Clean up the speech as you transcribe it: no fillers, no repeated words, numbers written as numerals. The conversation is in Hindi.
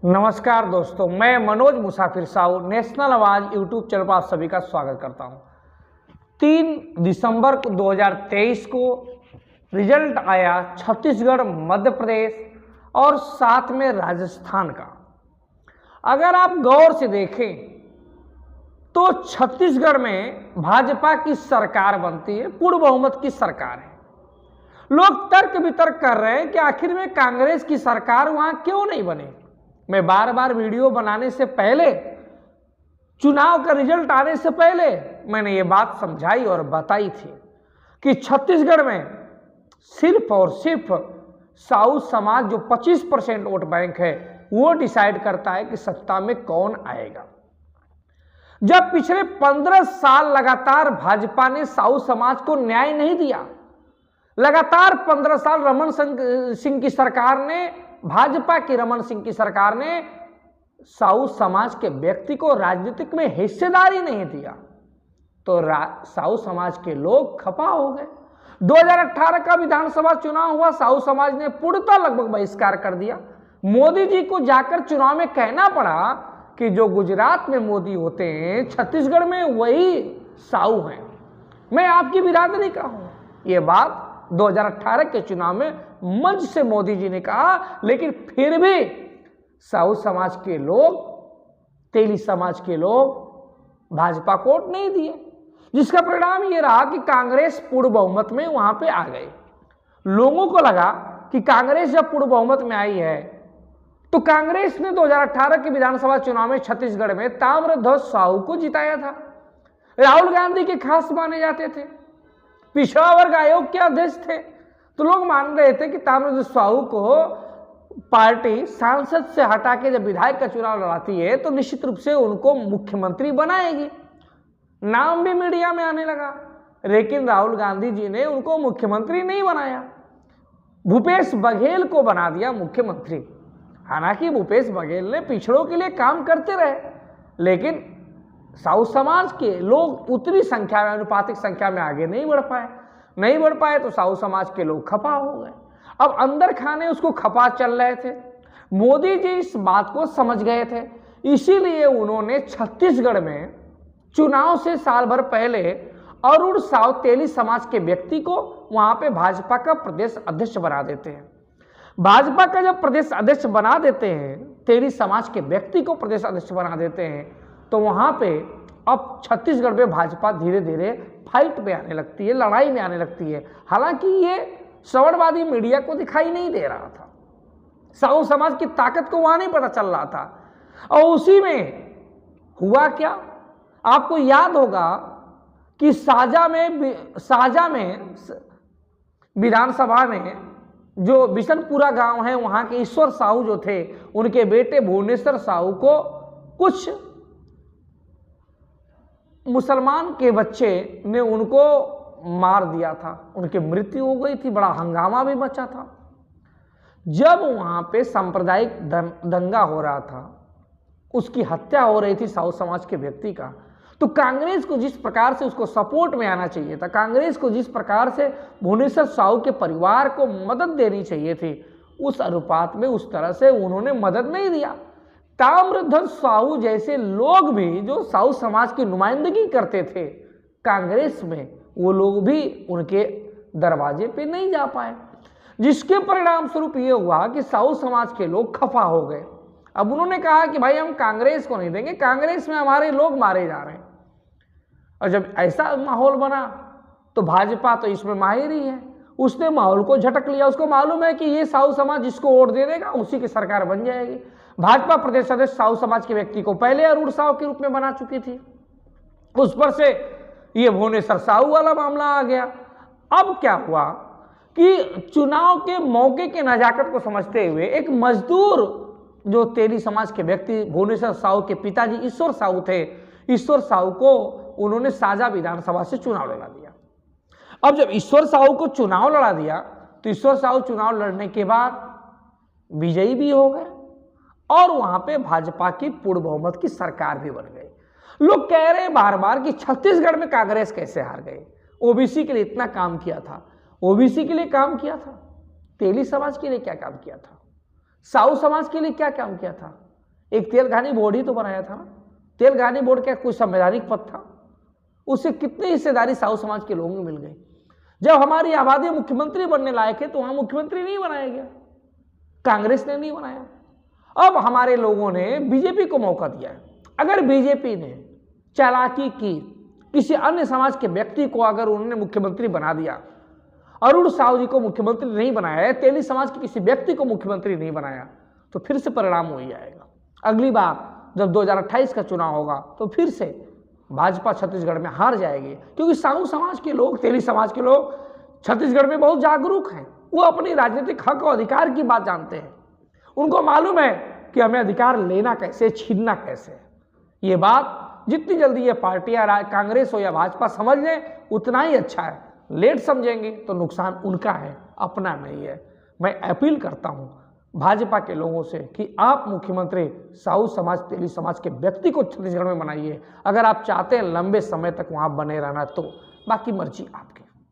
नमस्कार दोस्तों, मैं मनोज मुसाफिर साहू नेशनल आवाज यूट्यूब चैनल पर आप सभी का स्वागत करता हूं। 3 दिसंबर 2023 को रिजल्ट आया छत्तीसगढ़, मध्य प्रदेश और साथ में राजस्थान का। अगर आप गौर से देखें तो छत्तीसगढ़ में भाजपा की सरकार बनती है, पूर्ण बहुमत की सरकार है। लोग तर्क वितर्क कर रहे हैं कि आखिर में कांग्रेस की सरकार वहां क्यों नहीं बने। मैं बार बार वीडियो बनाने से पहले, चुनाव का रिजल्ट आने से पहले मैंने ये बात समझाई और बताई थी कि छत्तीसगढ़ में सिर्फ और सिर्फ साहू समाज जो 25% वोट बैंक है वो डिसाइड करता है कि सत्ता में कौन आएगा। जब पिछले 15 साल लगातार भाजपा ने साहू समाज को न्याय नहीं दिया, लगातार 15 साल रमन सिंह की सरकार ने, भाजपा की रमन सिंह की सरकार ने साहू समाज के व्यक्ति को राजनीतिक में हिस्सेदारी नहीं दिया, तो साहू समाज के लोग खफा हो गए। 2018 का विधानसभा चुनाव हुआ, साहू समाज ने पूर्णतः लगभग बहिष्कार कर दिया। मोदी जी को जाकर चुनाव में कहना पड़ा कि जो गुजरात में मोदी होते हैं, छत्तीसगढ़ में वही साहू हैं, मैं आपकी बिरादरी का हूं। यह बात 2018 के चुनाव में मंच से मोदी जी ने कहा, लेकिन फिर भी साहू समाज के लोग, तेली समाज के लोग भाजपा को वोट नहीं दिए, जिसका परिणाम यह रहा कि कांग्रेस पूर्ण बहुमत में वहां पे आ गई। लोगों को लगा कि कांग्रेस जब पूर्ण बहुमत में आई है तो कांग्रेस ने 2018 के विधानसभा चुनाव में छत्तीसगढ़ में ताम्रध्वज साहू को जिताया था। राहुल गांधी के खास माने जाते थे, पिछड़ा वर्ग आयोग के अध्यक्ष थे, तो लोग मान रहे थे कि ताम्रध्वज साहू को पार्टी सांसद से हटा के जब विधायक का चुनाव लड़ाती है तो निश्चित रूप से उनको मुख्यमंत्री बनाएगी। नाम भी मीडिया में आने लगा, लेकिन राहुल गांधी जी ने उनको मुख्यमंत्री नहीं बनाया, भूपेश बघेल को बना दिया मुख्यमंत्री। हालांकि भूपेश बघेल ने पिछड़ों के लिए काम करते रहे, लेकिन साहू समाज के लोग उतनी संख्या में, अनुपातिक संख्या में आगे नहीं बढ़ पाए तो साहू समाज के लोग खफा हो गए। अब अंदर खाने उसको खपा चल रहे थे। मोदी जी इस बात को समझ गए थे, इसीलिए उन्होंने छत्तीसगढ़ में चुनाव से साल भर पहले अरुण साव तेली समाज के व्यक्ति को वहां पे भाजपा का प्रदेश अध्यक्ष बना देते हैं। भाजपा का जब प्रदेश अध्यक्ष बना देते हैं, तेली समाज के व्यक्ति को प्रदेश अध्यक्ष बना देते हैं, तो वहां पे अब छत्तीसगढ़ में भाजपा धीरे धीरे फाइट में आने लगती है, लड़ाई में आने लगती है। हालांकि ये श्रवणवादी मीडिया को दिखाई नहीं दे रहा था, साहू समाज की ताकत को वहां नहीं पता चल रहा था। और उसी में हुआ क्या, आपको याद होगा कि साजा में विधानसभा में जो बिशनपुरा गांव है, वहां के ईश्वर साहू जो थे, उनके बेटे भुवनेश्वर साहू को कुछ मुसलमान के बच्चे ने उनको मार दिया था, उनकी मृत्यु हो गई थी, बड़ा हंगामा भी मचा था। जब वहां पे सांप्रदायिक दंगा हो रहा था, उसकी हत्या हो रही थी साहू समाज के व्यक्ति का, तो कांग्रेस को जिस प्रकार से उसको सपोर्ट में आना चाहिए था, कांग्रेस को जिस प्रकार से भुवनेश्वर साहू के परिवार को मदद देनी चाहिए थी, उस अनुपात में उस तरह से उन्होंने मदद नहीं दिया। ताम्रध्वज साहू जैसे लोग भी जो साहू समाज की नुमाइंदगी करते थे कांग्रेस में, वो लोग भी उनके दरवाजे पे नहीं जा पाए, जिसके परिणाम स्वरूप ये हुआ कि साहू समाज के लोग खफा हो गए। अब उन्होंने कहा कि भाई हम कांग्रेस को नहीं देंगे, कांग्रेस में हमारे लोग मारे जा रहे हैं। और जब ऐसा माहौल बना तो भाजपा तो इसमें माहिर ही है, उसने माहौल को झटक लिया। उसको मालूम है कि ये साहू समाज जिसको वोट दे देगा उसी की सरकार बन जाएगी। भाजपा प्रदेश अध्यक्ष साहू समाज के व्यक्ति को पहले अरुण साहू के रूप में बना चुकी थी, उस पर से ये भुवनेश्वर साहू वाला मामला आ गया। अब क्या हुआ कि चुनाव के मौके के नजाकत को समझते हुए एक मजदूर जो तेली समाज के व्यक्ति, भुवनेश्वर साहू के पिताजी ईश्वर साहू थे, ईश्वर साहू को उन्होंने साजा विधानसभा से चुनाव लड़ा दिया। अब जब ईश्वर साहू को चुनाव लड़ा दिया तो ईश्वर साहू चुनाव लड़ने के बाद विजयी भी हो गए और वहां पे भाजपा की पूर्ण बहुमत की सरकार भी बन गई। लोग कह रहे हैं बार बार कि छत्तीसगढ़ में कांग्रेस कैसे हार गई, ओबीसी के लिए इतना काम किया था, ओबीसी के लिए काम किया था, तेली समाज के लिए क्या काम किया था, साहू समाज के लिए क्या काम किया था, एक तेलघानी बोर्ड ही तो बनाया था ना। तेलघानी बोर्ड क्या कोई संवैधानिक पद था? उससे कितनी हिस्सेदारी साहू समाज के लोगों को मिल गई। जब हमारी आबादी मुख्यमंत्री बनने लायक है तो वहां मुख्यमंत्री नहीं बनाया गया, कांग्रेस ने नहीं बनाया। अब हमारे लोगों ने बीजेपी को मौका दिया है। अगर बीजेपी ने चालाकी की, किसी अन्य समाज के व्यक्ति को अगर उन्होंने मुख्यमंत्री बना दिया, अरुण साहू जी को मुख्यमंत्री नहीं बनाया है, तेली समाज के किसी व्यक्ति को मुख्यमंत्री नहीं बनाया, तो फिर से परिणाम वही आएगा। अगली बार जब 2028 का चुनाव होगा तो फिर से भाजपा छत्तीसगढ़ में हार जाएगी, क्योंकि साहू समाज के लोग, तेली समाज के लोग छत्तीसगढ़ में बहुत जागरूक हैं। वो अपनी राजनीतिक हक और अधिकार की बात जानते हैं। उनको मालूम है कि हमें अधिकार लेना कैसे, छीनना कैसे। ये बात जितनी जल्दी ये पार्टियां, कांग्रेस हो या भाजपा, समझ लें उतना ही अच्छा है। लेट समझेंगे तो नुकसान उनका है, अपना नहीं है। मैं अपील करता हूं भाजपा के लोगों से कि आप मुख्यमंत्री साहू समाज, तेली समाज के व्यक्ति को छत्तीसगढ़ में बनाइए। अगर आप चाहते हैं लंबे समय तक वहां बने रहना तो बाकी मर्जी आपकी।